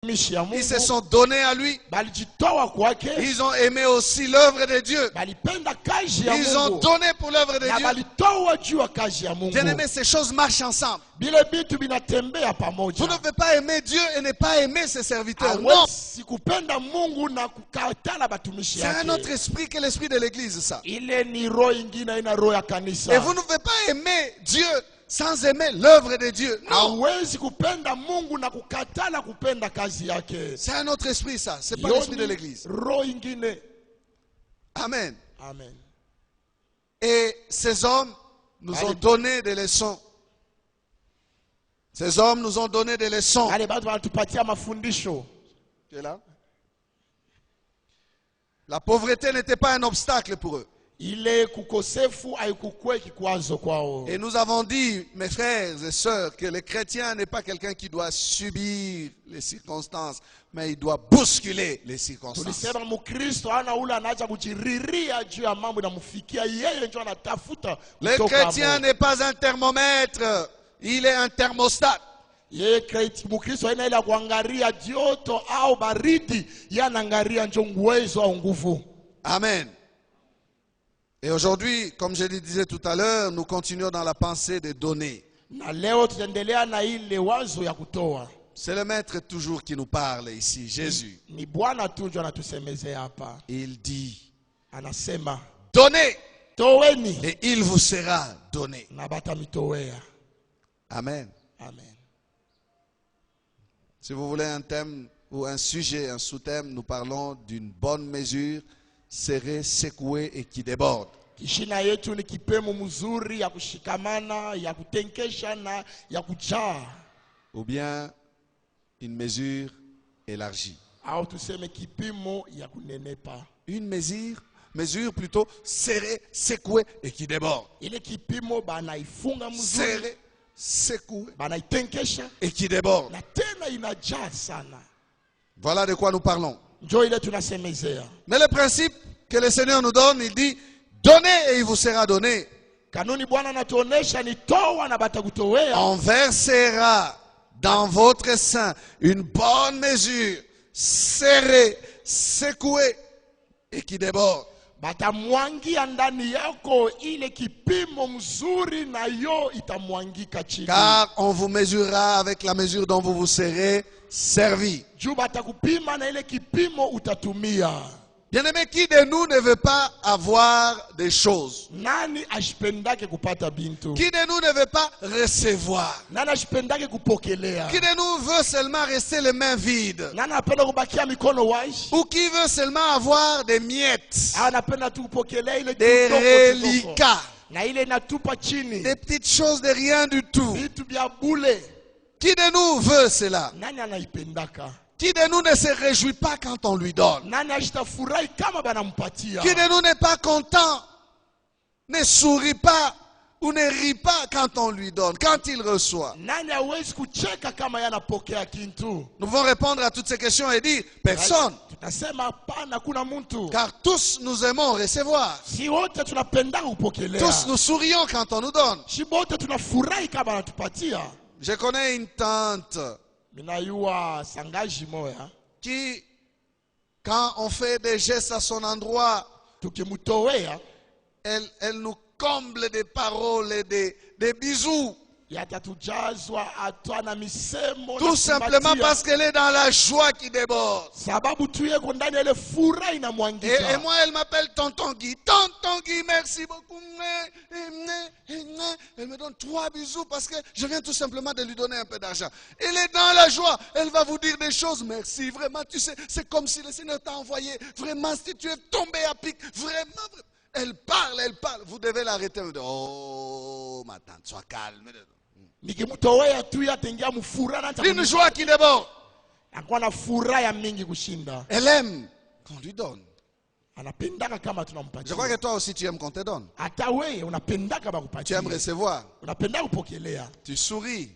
Ils se sont donnés à lui. Ils ont aimé aussi l'œuvre de Dieu. Ils ont donné pour l'œuvre de Dieu. Bien-aimés, ces choses marchent ensemble. Vous ne pouvez pas aimer Dieu et ne pas aimer ses serviteurs. Non. C'est un autre esprit que l'esprit de l'église, ça. Et vous ne pouvez pas aimer Dieu sans aimer l'œuvre de Dieu. Non. C'est un autre esprit, ça. Ce n'est pas l'esprit de l'église. Amen. Amen. Et ces hommes nous ont donné des leçons. Ces hommes nous ont donné des leçons. Tu es là? La pauvreté n'était pas un obstacle pour eux. Et nous avons dit, mes frères et sœurs, que le chrétien n'est pas quelqu'un qui doit subir les circonstances, mais il doit bousculer les circonstances. Le chrétien n'est pas un thermomètre, il est un thermostat. Amen. Et aujourd'hui, comme je le disais tout à l'heure, nous continuons dans la pensée de donner. C'est le Maître toujours qui nous parle ici, Jésus. Il dit, donnez et il vous sera donné. Amen. Amen. Si vous voulez un thème ou un sujet, un sous-thème, nous parlons d'une bonne mesure, serrée, secouée et qui déborde. Ou bien une mesure élargie. Une mesure plutôt serrée, secouée et qui déborde. Serrée, secouée et qui déborde. Voilà de quoi nous parlons. Mais le principe que le Seigneur nous donne, il dit, donnez et il vous sera donné. On versera dans votre sein une bonne mesure, serrée, secouée et qui déborde. Car on vous mesurera avec la mesure dont vous vous serez servi. Bien-aimé, qui de nous ne veut pas avoir des choses? Qui de nous ne veut pas recevoir? Qui de nous veut seulement rester les mains vides? Ou qui veut seulement avoir des miettes, des reliquats, des petites choses de rien du tout? Qui de nous veut cela? Qui de nous ne se réjouit pas quand on lui donne? Qui de nous n'est pas content, ne sourit pas ou ne rit pas quand on lui donne, quand il reçoit? Nous devons répondre à toutes ces questions et dire personne. Car tous nous aimons recevoir. Tous nous sourions quand on nous donne. Je connais une tante qui, quand on fait des gestes à son endroit, elle nous comble des paroles et des bisous. Tout simplement parce qu'elle est dans la joie qui déborde. Et moi, elle m'appelle Tonton Guy. Tonton Guy, merci beaucoup. Elle me donne 3 bisous parce que je viens tout simplement de lui donner un peu d'argent. Elle est dans la joie. Elle va vous dire des choses. Merci, vraiment, tu sais, c'est comme si le Seigneur t'a envoyé. Vraiment, si tu es tombé à pic. Vraiment. Elle parle. Vous devez l'arrêter. Oh, ma tante, sois calme. Une joie qui déborde. Elle aime qu'on lui donne. Je crois que toi aussi tu aimes qu'on te donne. Tu aimes recevoir. Tu souris.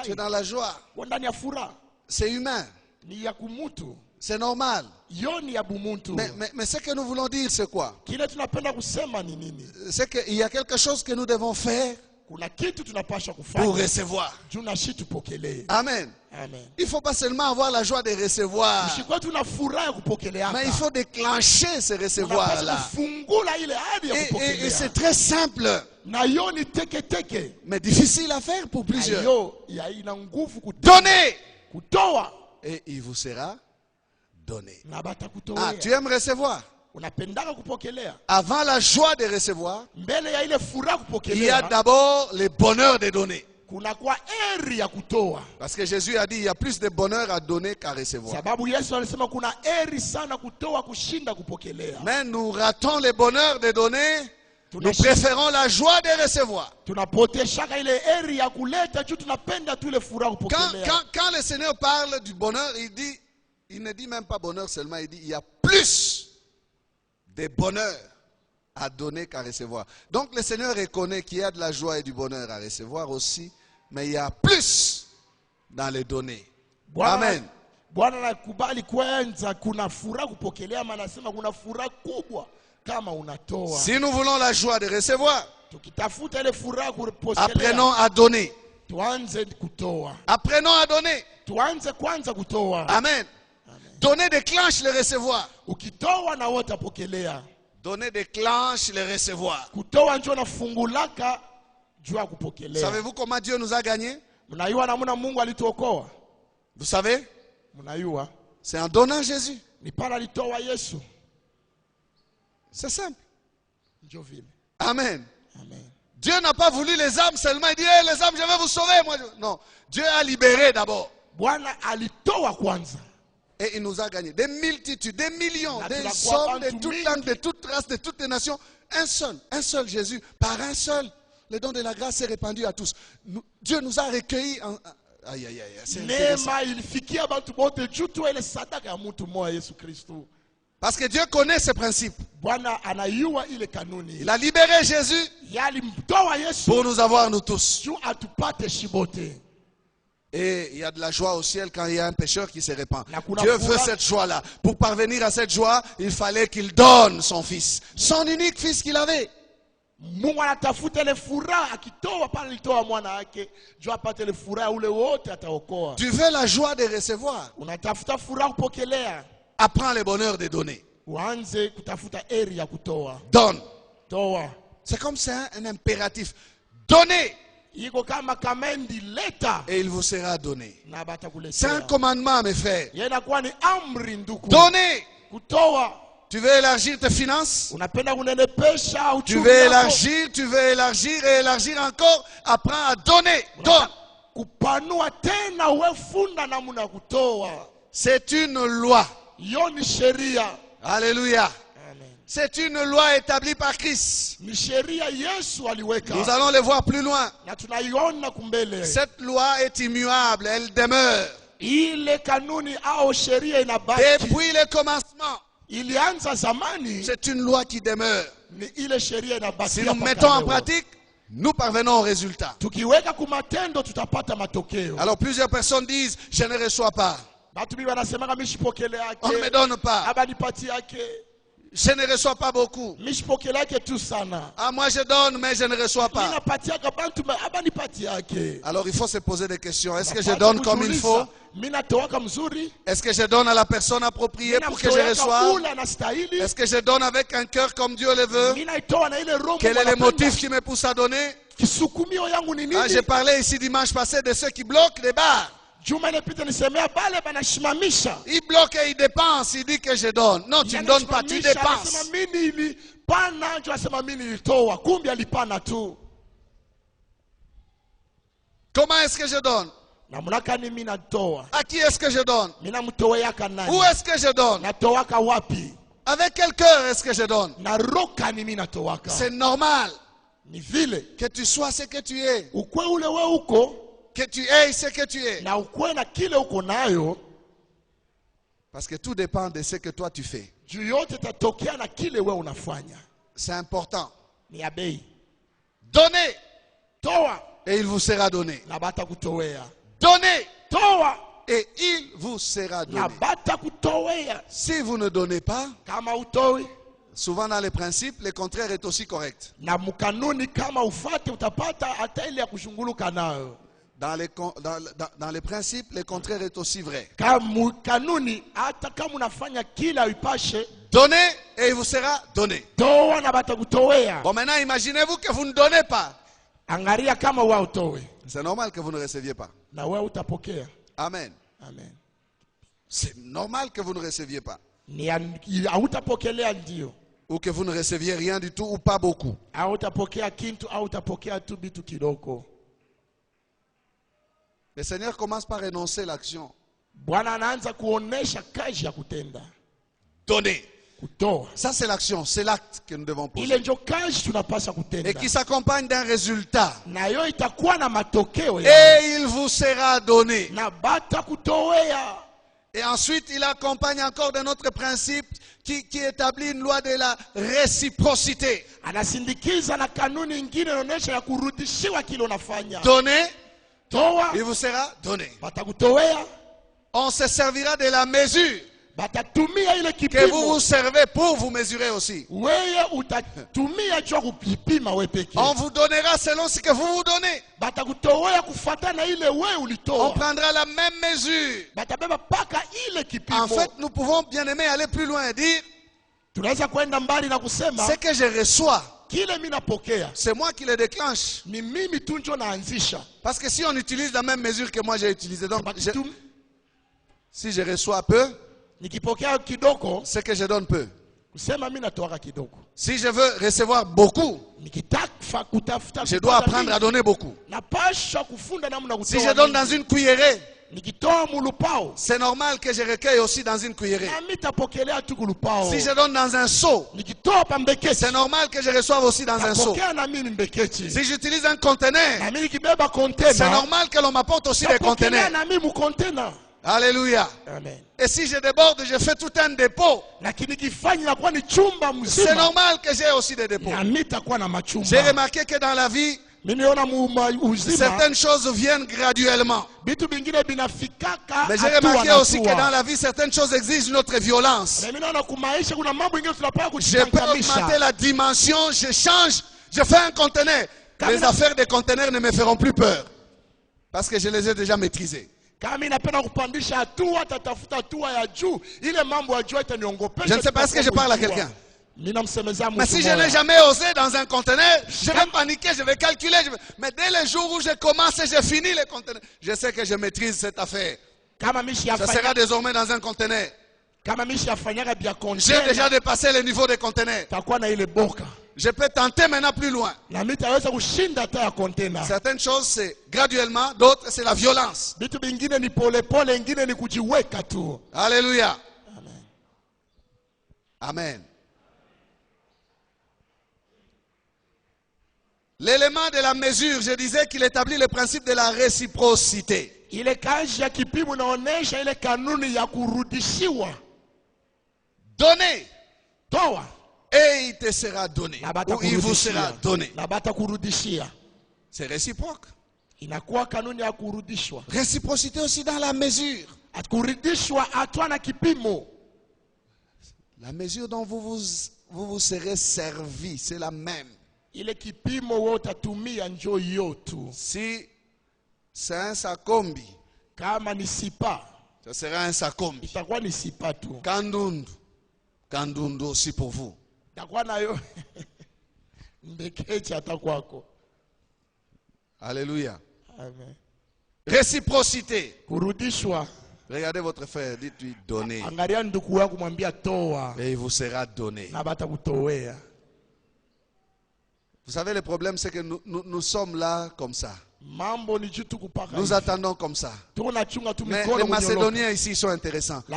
Tu es dans la joie. C'est humain. C'est normal. Mais ce que nous voulons dire, c'est quoi? C'est qu'il y a quelque chose que nous devons faire pour recevoir. Amen. Il ne faut pas seulement avoir la joie de recevoir, mais il faut déclencher ce recevoir-là. Et c'est très simple, mais difficile à faire pour plusieurs. Donnez, et il vous sera donné. Ah, tu aimes recevoir? Avant la joie de recevoir, il y a d'abord le bonheur de donner. Parce que Jésus a dit il y a plus de bonheur à donner qu'à recevoir. Mais nous ratons le bonheur de donner, nous préférons la joie de recevoir. Quand le Seigneur parle du bonheur, il ne dit même pas bonheur seulement, il dit il y a plus de bonheur à donner qu'à recevoir. Donc le Seigneur reconnaît qu'il y a de la joie et du bonheur à recevoir aussi, mais il y a plus dans les données. Amen. Si nous voulons la joie de recevoir, apprenons à donner. Apprenons à donner. Amen. Donner déclenche le recevoir. Donner déclenche le recevoir. Savez-vous comment Dieu nous a gagnés? Vous savez? C'est en donnant Jésus. C'est simple. Amen. Dieu n'a pas voulu les âmes seulement. Il dit hey, les âmes, je vais vous sauver. Moi, non. Dieu a libéré d'abord. Et il nous a gagné des multitudes, des millions, des hommes de toute langue, de toute race, de toutes les nations. Un seul Jésus, par un seul. Le don de la grâce s'est répandu à tous. Dieu nous a recueillis en... Aïe, aïe, aïe, c'est intéressant. Parce que Dieu connaît ce principe. Il a libéré Jésus pour nous avoir nous tous. Et il y a de la joie au ciel quand il y a un pécheur qui se répand. Dieu veut cette joie-là. Pour parvenir à cette joie, il fallait qu'il donne son fils. Son unique fils qu'il avait. Tu veux la joie de recevoir. Apprends le bonheur de donner. Donne. C'est comme ça un impératif. Donnez. Et il vous sera donné. C'est un commandement, mes frères. Donnez. Tu veux élargir tes finances? Tu veux élargir et élargir encore. Apprends à donner. Donne. C'est une loi. Alléluia. C'est une loi établie par Christ. Nous allons le voir plus loin. Cette loi est immuable, elle demeure. Depuis le commencement, c'est une loi qui demeure. Si nous mettons en pratique, nous parvenons au résultat. Alors plusieurs personnes disent, je ne reçois pas. On ne me donne pas. Je ne reçois pas beaucoup. Ah, moi je donne, mais je ne reçois pas. Alors il faut se poser des questions. Est-ce que je donne comme il faut? Est-ce que je donne à la personne appropriée pour que je reçoive? Est-ce que je donne avec un cœur comme Dieu le veut? Quel est le motif qui me pousse à donner? Ah, j'ai parlé ici dimanche passé de ceux qui bloquent les bars. Il bloque et il dépense, il dit que je donne. Non, tu ne donnes pas, tu dépenses. Comment est-ce que je donne? À qui est-ce que je donne? Où est-ce que je donne? Avec quel cœur est-ce que je donne? C'est normal que tu sois ce que tu es. Que tu aies ce que tu es. Parce que tout dépend de ce que toi tu fais. C'est important. Donnez. Et il vous sera donné. Donnez. Et il vous sera donné. Si vous ne donnez pas, souvent dans les principes, le contraire est aussi correct. Na mukanuni kama ufate utapata hata ile ya kushunguluka nayo. Dans les principes, le contraire est aussi vrai. Kanuni hata kama unafanya kila uipashe, donnez et il vous sera donné. Toa na batakutowea. Bon, maintenant imaginez-vous que vous ne donnez pas. Angalia kama wewe utowe. C'est normal que vous ne receviez pas. Na wewe utapokea. Amen. Amen. C'est normal que vous ne receviez pas. Ni hautapokelea ndio. Ou que vous ne receviez rien du tout ou pas beaucoup. Hautapokea kintu au utapokea tu bitu kidogo. Le Seigneur commence par énoncer l'action. Bwana anaanza kuonesha kazi ya kutenda. Donner. Kutoa. Ça c'est l'action, c'est l'acte que nous devons poser. Ile ndio kazi tunapaswa kutenda. Et qui s'accompagne d'un résultat. Na yo itakuwa na matokeo ya. Et il vous sera donné. Na batakutowea. Et ensuite, il accompagne encore d'un autre principe qui établit une loi de la réciprocité. Anasindikiza na kanuni nyingine inaonyesha ya kurudishiwa kile unafanya. Donnez, toa, il vous sera donné. Batakutowea. On se servira de la mesure batatumia ile kipimo que vous vous servez pour vous mesurer aussi. Wewe utatumia cho kupima wewe pekee. On vous donnera selon ce que vous vous donnez. Batakutowea kufuatana ile wewe ulitoa. On prendra la même mesure. Batabeba paka ile kipimo. En fait, nous pouvons bien aimer aller plus loin et dire tunaweza kwenda mbali na kusema ce que je reçois, kile mimi napokea, c'est moi qui le déclenche. Ni mimi tu ndio naanzisha. Parce que si on utilise la même mesure que moi j'ai utilisé, donc si je reçois peu, nikipokea kidogo, c'est que je donne peu. Kusema mimi natoa kidogo. Si je veux recevoir beaucoup, je dois apprendre à donner beaucoup. Si je donne dans une cuillerée, c'est normal que je recueille aussi dans une cuillerée. Si je donne dans un seau, c'est normal que je reçoive aussi dans un seau. Si j'utilise un conteneur, c'est normal que l'on m'apporte aussi des conteneurs. Alléluia. Amen. Et si je déborde, je fais tout un dépôt. C'est normal que j'ai aussi des dépôts. J'ai remarqué que dans la vie, certaines choses viennent graduellement. Mais j'ai remarqué aussi que dans la vie, certaines choses exigent notre violence. Je peux augmenter la dimension, je change, je fais un conteneur. Les affaires des conteneurs ne me feront plus peur. Parce que je les ai déjà maîtrisées. Je ne sais pas si je parle à quelqu'un. Mais si je n'ai jamais osé dans un conteneur, je vais paniquer, je vais calculer. Mais dès le jour où je commence et je finis les conteneurs, je sais que je maîtrise cette affaire. Ça sera désormais dans un conteneur. J'ai déjà dépassé le niveau des conteneurs. Je peux tenter maintenant plus loin. Certaines choses c'est graduellement, d'autres c'est la violence. Alléluia. Amen. L'élément de la mesure, je disais qu'il établit le principe de la réciprocité. Donnez. Et il te sera donné. Ou il vous sera donné. C'est réciproque. Réciprocité aussi dans la mesure. La mesure dont vous serez servi, c'est la même. Si c'est un sakombi, ça sera un sakombi. Kandundu aussi pour vous. Alléluia. Amen. Réciprocité. Regardez votre frère, dites-lui donner. Et il vous sera donné. Vous savez, le problème, c'est que nous sommes là comme ça. Nous attendons comme ça. Mais les Macédoniens ici sont intéressants. Et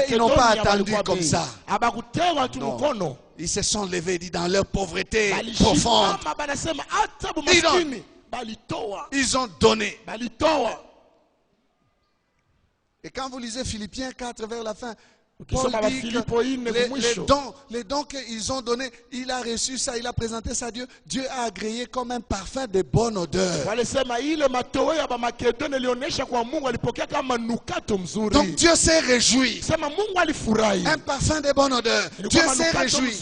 ils n'ont pas attendu comme ça. Non. Ils se sont levés dit, dans leur pauvreté profonde. Ils ont donné. Et quand vous lisez Philippiens 4 vers la fin, Paul dit que les dons qu'ils ont donnés, il a reçu ça, il a présenté ça à Dieu. Dieu a agréé comme un parfum de bonne odeur. Donc Dieu s'est réjoui. Un parfum de bonne odeur. Dieu s'est réjoui.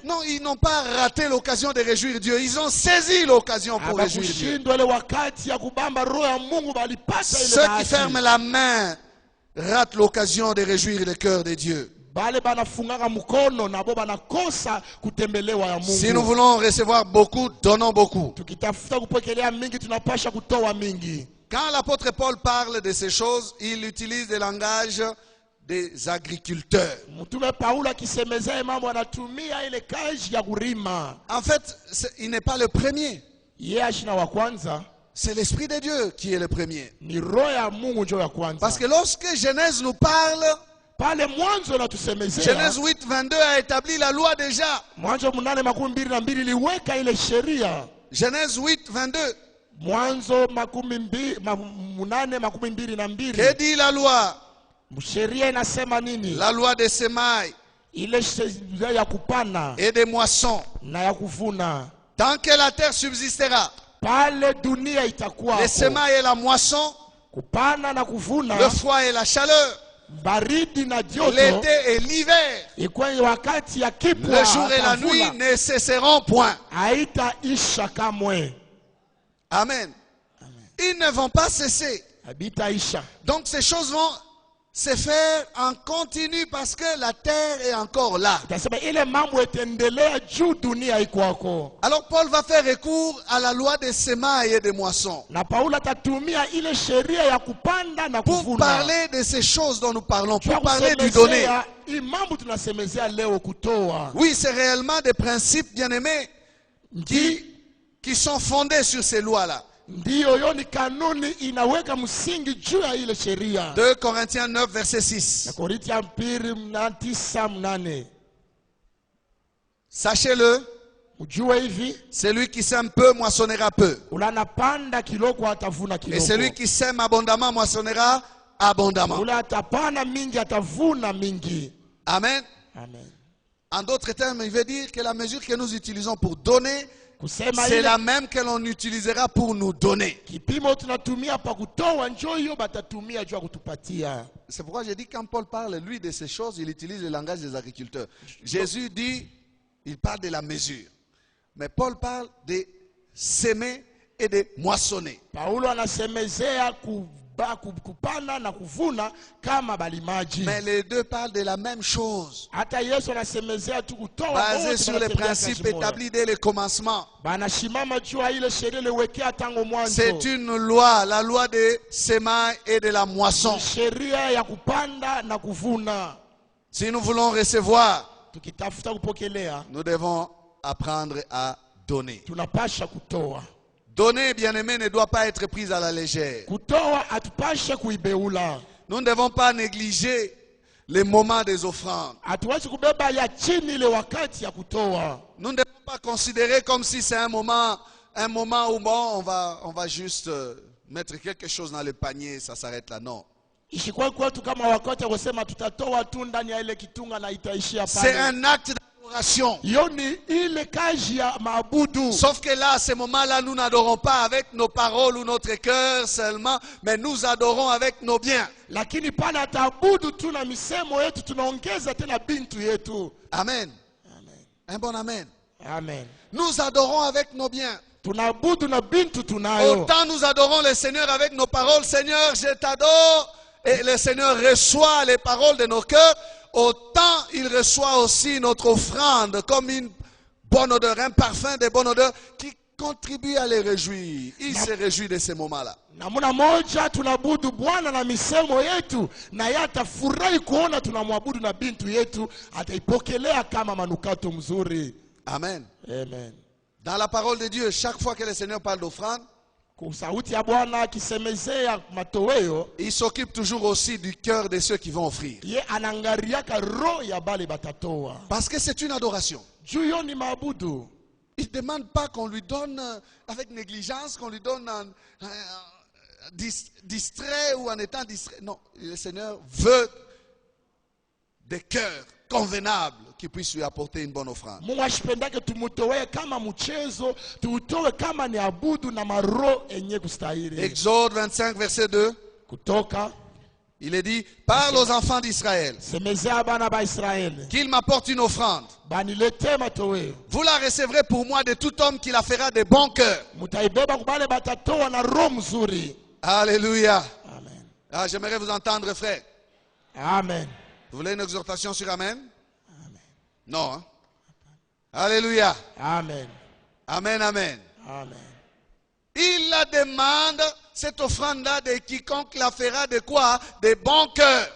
Non, ils n'ont pas raté l'occasion de réjouir Dieu. Ils ont saisi l'occasion pour réjouir Dieu. Ceux qui ferment la main rate l'occasion de réjouir le cœur de Dieu. Si nous voulons recevoir beaucoup, donnons beaucoup. Quand l'apôtre Paul parle de ces choses, il utilise le langage des agriculteurs. En fait, il n'est pas le premier. C'est l'Esprit de Dieu qui est le premier. Parce que lorsque Genèse nous parle, Genèse 8, 22 a établi la loi déjà. Genèse 8, 22. Que dit la loi? La loi des semailles et des moissons. Tant que la terre subsistera, les semailles et la moisson, le froid et la chaleur, l'été et l'hiver, le jour et la nuit ne cesseront point. Amen. Ils ne vont pas cesser. Donc ces choses vont se faire en continu parce que la terre est encore là. Alors Paul va faire recours à la loi des semailles et des moissons pour parler de ces choses dont nous parlons, pour parler du donner. Oui, c'est réellement des principes bien-aimés qui sont fondés sur ces lois-là. 2 Corinthiens 9, verset 6. Sachez-le, celui qui sème peu moissonnera peu. Et celui qui sème abondamment moissonnera abondamment. Amen. En d'autres termes, il veut dire que la mesure que nous utilisons pour donner, c'est la même que l'on utilisera pour nous donner. C'est pourquoi j'ai dit quand Paul parle, lui, de ces choses, il utilise le langage des agriculteurs. Jésus dit, il parle de la mesure. Mais Paul parle de s'aimer et de moissonner. Mais les deux parlent de la même chose, basé sur les principes établis dès le commencement. C'est une loi, la loi des semailles et de la moisson. Si nous voulons recevoir, nous devons apprendre à donner. Donner, bien-aimé, ne doit pas être pris à la légère. Nous ne devons pas négliger les moments des offrandes. Nous ne devons pas considérer comme si c'est un moment où bon, on va juste mettre quelque chose dans le panier, ça s'arrête là. Non. C'est un acte d'adoration. Sauf que là, à ce moment-là, nous n'adorons pas avec nos paroles ou notre cœur seulement, mais nous adorons avec nos biens. Amen. Un bon amen. Amen. Nous adorons avec nos biens. Autant nous adorons le Seigneur avec nos paroles. Seigneur, je t'adore. Et le Seigneur reçoit les paroles de nos cœurs. Autant il reçoit aussi notre offrande comme une bonne odeur, un parfum de bonne odeur qui contribue à les réjouir. Il se réjouit de ces moments-là. Amen. Amen. Dans la parole de Dieu, chaque fois que le Seigneur parle d'offrande, il s'occupe toujours aussi du cœur de ceux qui vont offrir. Parce que c'est une adoration. Il ne demande pas qu'on lui donne avec négligence, qu'on lui donne distrait ou en étant distrait. Non, le Seigneur veut des cœurs convenables qui puissent lui apporter une bonne offrande. Mungu ashipendake tumutowe kama mchezo, tuutowe kama ni abudu na maro enye kustahili. Exode 25 verset 2. Kutoka il est dit, parle aux enfants d'Israël qu'ils m'apportent une offrande. Vous la recevrez pour moi de tout homme qui la fera de bon cœur. Alléluia. Amen. Ah, j'aimerais vous entendre, frère. Amen. Vous voulez une exhortation sur Amen? Amen. Non. Hein? Alléluia. Amen. Amen, amen. Amen. Il la demande, cette offrande-là, de quiconque la fera de quoi? De bon cœur.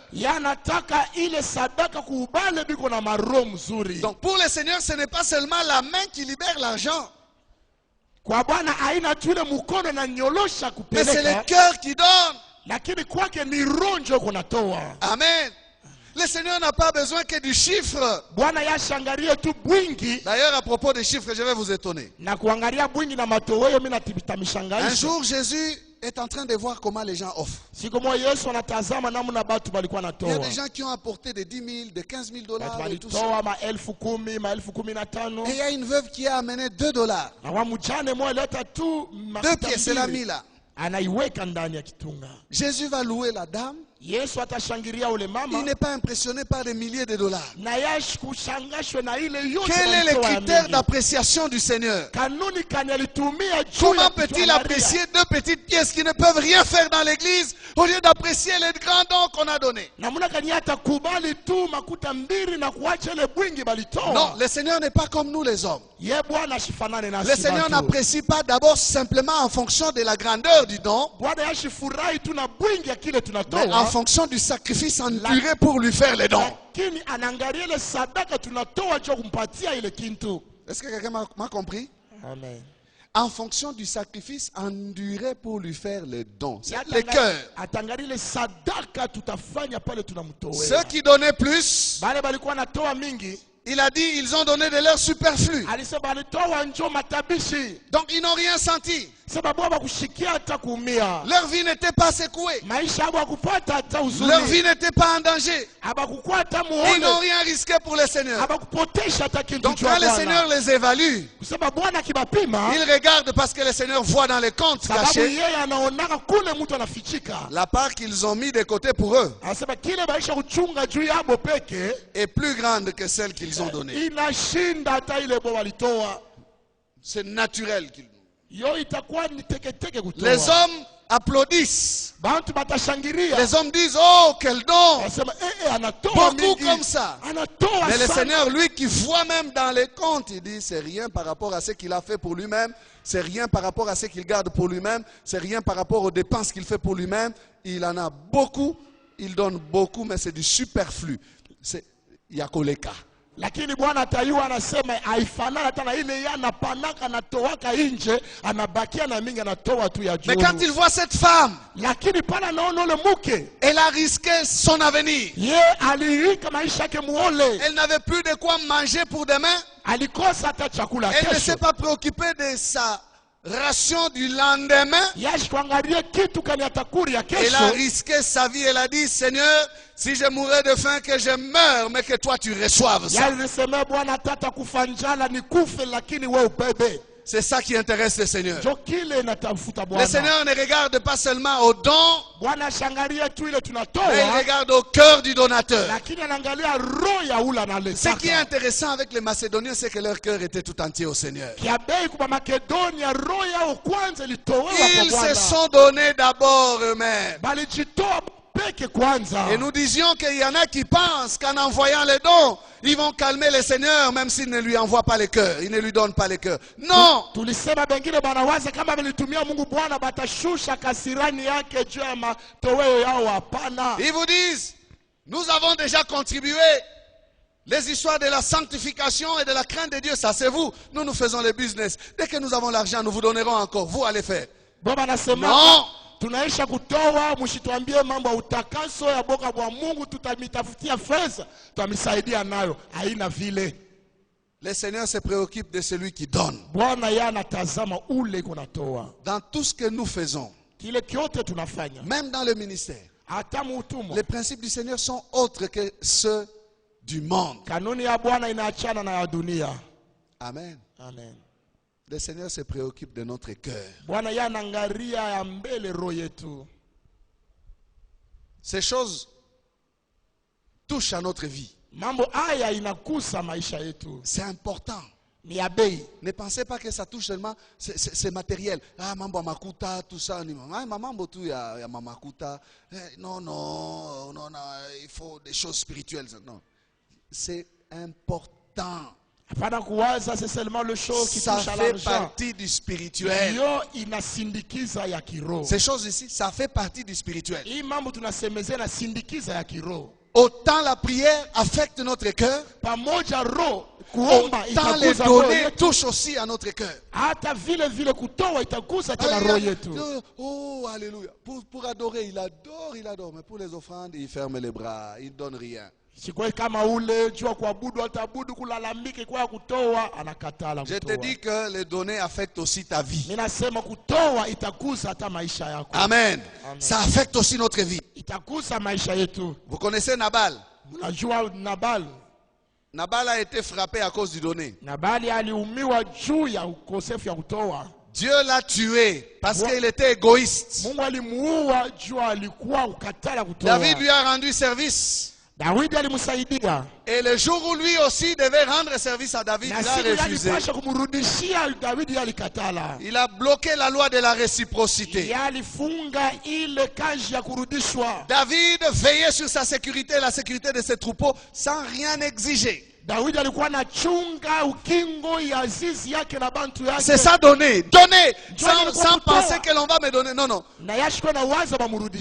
Donc pour le Seigneur, ce n'est pas seulement la main qui libère l'argent. Mais c'est le cœur qui donne. Amen. Le Seigneur n'a pas besoin que du chiffre. D'ailleurs, à propos des chiffres, je vais vous étonner. Un jour, Jésus est en train de voir comment les gens offrent. Il y a des gens qui ont apporté de 10 000, de 15 000 dollars et tout ça. Et il y a une veuve qui a amené 2 dollars. 2 pièces, elle a mis là. Jésus va louer la dame. Il n'est pas impressionné par des milliers de dollars. Quel est le critère d'appréciation du Seigneur? Comment peut-il apprécier 2 petites pièces qui ne peuvent rien faire dans l'église au lieu d'apprécier les grands dons qu'on a donnés? Non, le Seigneur n'est pas comme nous les hommes. Le Seigneur n'apprécie pas d'abord simplement en fonction de la grandeur du don, mais en fonction du sacrifice enduré pour lui faire les dons. Est-ce que quelqu'un m'a compris? Amen. En fonction du sacrifice enduré pour lui faire les dons. C'est le cœur. Ceux qui donnaient plus, il a dit, ils ont donné de leur superflu. Donc ils n'ont rien senti. Leur vie n'était pas secouée. Leur vie n'était pas en danger. Ils n'ont rien risqué pour le Seigneur. Donc quand le Seigneur les évalue, il regarde parce que le Seigneur voit dans les comptes cachés la part qu'ils ont mis de côté pour eux est plus grande que celle qu'ils ont donnée. C'est naturel qu'ils donnent. Les hommes applaudissent. Les hommes disent, oh quel don. Beaucoup comme ça. Mais le Seigneur, lui qui voit même dans les comptes, il dit, c'est rien par rapport à ce qu'il a fait pour lui-même. C'est rien par rapport à ce qu'il garde pour lui-même. C'est rien par rapport aux dépenses qu'il fait pour lui-même. Il en a beaucoup. Il donne beaucoup, mais c'est du superflu. C'est Yakoleka. Lakini Bwana atayua anasema haifanani hata na ile anapanaka anatoaka nje anabakia na mingi anatoa tu ya juu. Mais quand il voit cette femme, lakini pana naona ule mke, elle a risqué son avenir. Aliweka maisha yake muole. Elle n'avait plus de quoi manger pour demain. Alikosa hata chakula kesho. Elle ne s'est pas préoccupée de sa ration du lendemain. Elle a risqué sa vie. Elle a dit, Seigneur, si je mourais de faim, que je meure, mais que toi tu reçoives ça. C'est ça qui intéresse le Seigneur. Le Seigneur ne regarde pas seulement au don, mais il regarde au cœur du donateur. Ce qui est intéressant avec les Macédoniens, c'est que leur cœur était tout entier au Seigneur. Ils se sont donnés d'abord eux-mêmes. Et nous disions qu'il y en a qui pensent qu'en envoyant les dons, ils vont calmer le Seigneur même s'ils ne lui envoient pas les cœurs. Ils ne lui donnent pas les cœurs. Non! Ils vous disent, nous avons déjà contribué. Les histoires de la sanctification et de la crainte de Dieu, ça c'est vous. Nous, nous faisons le business. Dès que nous avons l'argent, nous vous donnerons encore. Vous allez faire. Non! Tunaisha kutoa, mshituambie mambo ya utakaso ya boka bwa Mungu, tutamitafutia fedha, tutamisaidia nayo. Haina vile. Le Seigneur se préoccupe de celui qui donne. Bwana yeye anatazama ule kunatoa. Dans tout ce que nous faisons, kile kiote tunafanya, même dans le ministère, hata mhutumu, les principes du Seigneur sont autres que ceux du monde. Kanuni ya Bwana inaachana na ya dunia. Amen. Amen. Le Seigneur se préoccupe de notre cœur. Bwana yanangaria ya mbele roho yetu. Ces choses touchent à notre vie. Mambo haya inakusa maisha yetu. C'est important. Ni ya bei. Ne pensez pas que ça touche seulement, c'est matériel. Ah, mambo makuta, tout ça. Ah, mambo tout ya mamakuta. Non, il faut des choses spirituelles. Non. C'est important. C'est seulement le chose qui ça touche à fait l'argent. partie du spirituel. Ces choses ici, ça fait partie du spirituel. Autant la prière affecte notre cœur, autant les données touchent aussi à notre cœur. Oh, alléluia. Pour adorer, il adore. Mais pour les offrandes, il ferme les bras, il ne donne rien. Je te dis que les données affectent aussi ta vie. Amen. Ça affecte aussi notre vie. Vous connaissez Nabal? Nabal a été frappé à cause du donné. Dieu l'a tué parce qu'il était égoïste. David lui a rendu service. Et le jour où lui aussi devait rendre service à David, il a refusé. Il a bloqué la loi de la réciprocité. David veillait sur sa sécurité et la sécurité de ses troupeaux sans rien exiger. C'est ça donner sans penser que l'on va me donner. Non.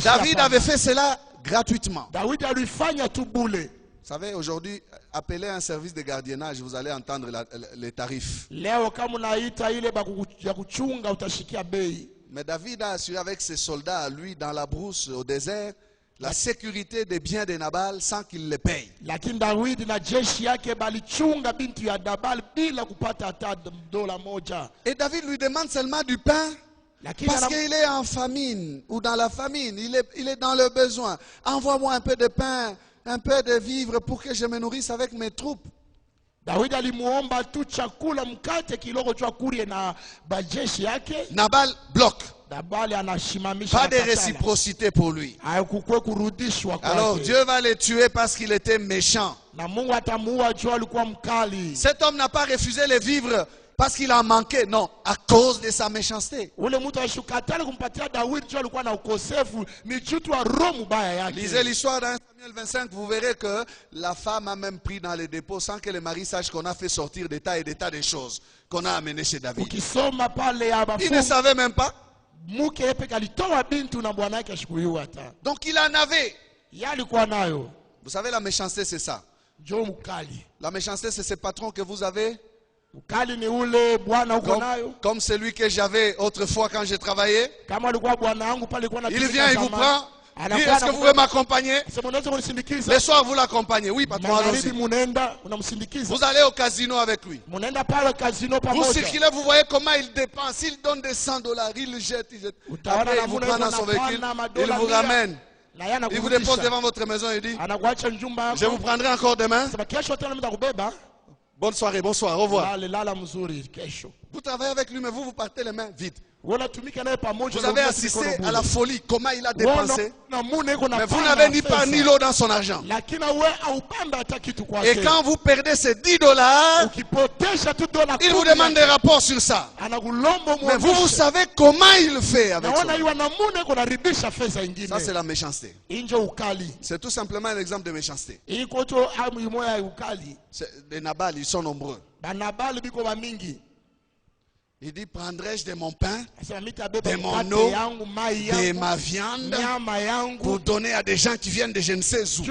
David avait fait cela gratuitement. Vous savez, aujourd'hui, appelez un service de gardiennage, vous allez entendre les tarifs. Mais David a assuré avec ses soldats, lui, dans la brousse, au désert, la sécurité des biens de Nabal sans qu'il les paye. Et David lui demande seulement du pain. Parce qu'il est en famine ou dans la famine, il est dans le besoin. Envoie-moi un peu de pain, un peu de vivres pour que je me nourrisse avec mes troupes. Nabal bloque. Pas de réciprocité pour lui. Alors Dieu va le tuer parce qu'il était méchant. Cet homme n'a pas refusé les vivres parce qu'il en manquait, non, à cause de sa méchanceté. Lisez l'histoire dans Samuel 25, vous verrez que la femme a même pris dans les dépôts sans que le mari sache qu'on a fait sortir des tas et des tas de choses qu'on a amenées chez David. Il ne savait même pas. Donc il en avait. Vous savez, la méchanceté, c'est ça. La méchanceté, c'est ce patron que vous avez. Comme celui que j'avais autrefois quand j'ai travaillé. Il vient, il vous prend. Est-ce que vous pouvez m'accompagner? Le soir, vous l'accompagnez. Oui, patron. Vous allez au casino avec lui. Vous circulez, vous voyez comment il dépense. Il donne des $100, il jette. Après, il vous prend dans son véhicule, il vous ramène. Il vous dépose devant votre maison et dit, je vous prendrai encore demain. Bonne soirée, bonsoir, au revoir. Vous travaillez avec lui, mais vous partez les mains vides. Vous avez assisté à la folie, comment il a dépensé. Mais vous n'avez ni pain ni l'eau dans son argent. Et quand vous perdez ces $10, il vous demande des rapports sur ça. Mais vous savez comment il fait avec ça. Ça, c'est la méchanceté. C'est tout simplement un exemple de méchanceté. Les Nabal, ils sont nombreux. Il dit, prendrai-je de mon pain, de mon eau, de ma viande, pour donner à des gens qui viennent de je ne sais où.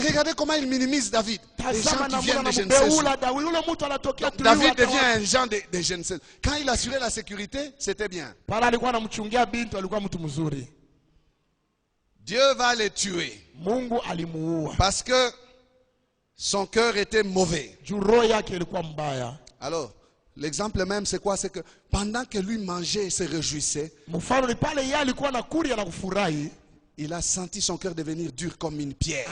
Regardez comment il minimise David. Des gens qui viennent de je ne sais où. David devient un genre de je ne sais où. Quand il assurait la sécurité, c'était bien. Dieu va les tuer. Parce que son cœur était mauvais. Alors, l'exemple même, c'est quoi? C'est que pendant que lui mangeait et se réjouissait, il a senti son cœur devenir dur comme une pierre.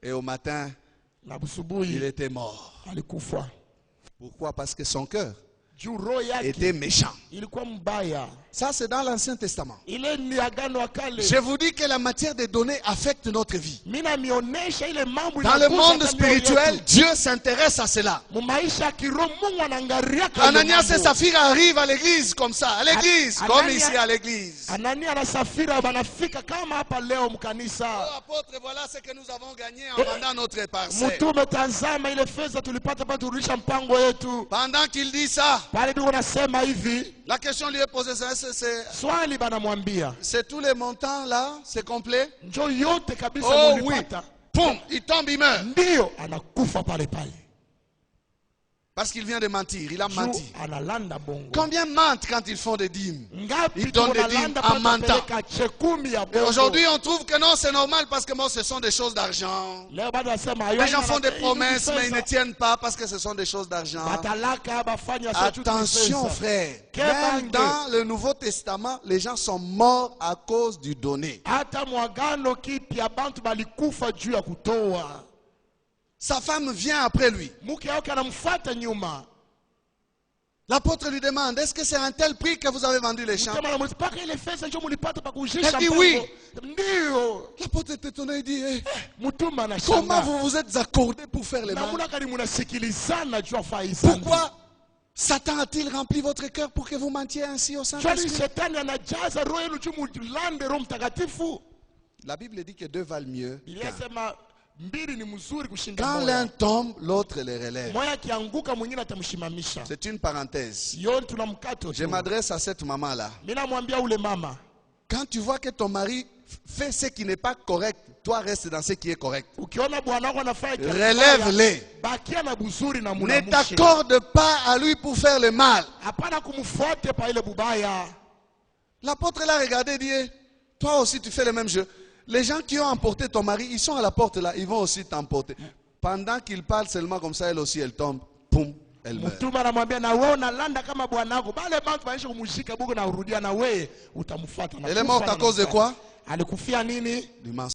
Et au matin, il était mort. Pourquoi? Parce que son cœur était méchant. Ça, c'est dans l'Ancien Testament. Je vous dis que la matière des données affecte notre vie. Dans le monde spirituel, Dieu s'intéresse à cela. Ananias et Saphira arrivent à l'église comme ça, à l'église, comme ici à l'église. Oh, apôtre, voilà ce que nous avons gagné en vendant notre parcelle. Pendant qu'il dit ça, la question lui est posée, c'est tous les montants là, c'est complet? Oh oui, poum, il tombe, il meurt. Parce qu'il vient de mentir, il a menti. Combien mentent quand ils font des dîmes? Ils donnent des dîmes en mentant. Et aujourd'hui, on trouve que non, c'est normal parce que bon, ce sont des choses d'argent. Les gens font des promesses, mais ils ne tiennent pas parce que ce sont des choses d'argent. Attention, frère. Même dans le Nouveau Testament, les gens sont morts à cause du donné. Sa femme vient après lui. L'apôtre lui demande, est-ce que c'est un tel prix que vous avez vendu les champs? Elle dit oui. L'apôtre est étonné, il dit, comment vous vous êtes accordés pour faire les mal? Pourquoi Satan a-t-il rempli votre cœur pour que vous mentiez ainsi au Saint-Esprit? La Bible dit que deux valent mieux qu'un. Quand l'un tombe, l'autre le relève. C'est une parenthèse. Je m'adresse à cette maman-là. Quand tu vois que ton mari fait ce qui n'est pas correct, toi reste dans ce qui est correct. Relève-les. Ne t'accorde pas à lui pour faire le mal. L'apôtre l'a regardé et dit, toi aussi tu fais le même jeu. Les gens qui ont emporté ton mari, ils sont à la porte là, ils vont aussi t'emporter. Pendant qu'il parle seulement comme ça, elle aussi, elle tombe. Poum, elle meurt. Elle est morte à cause de quoi? Du mensonge.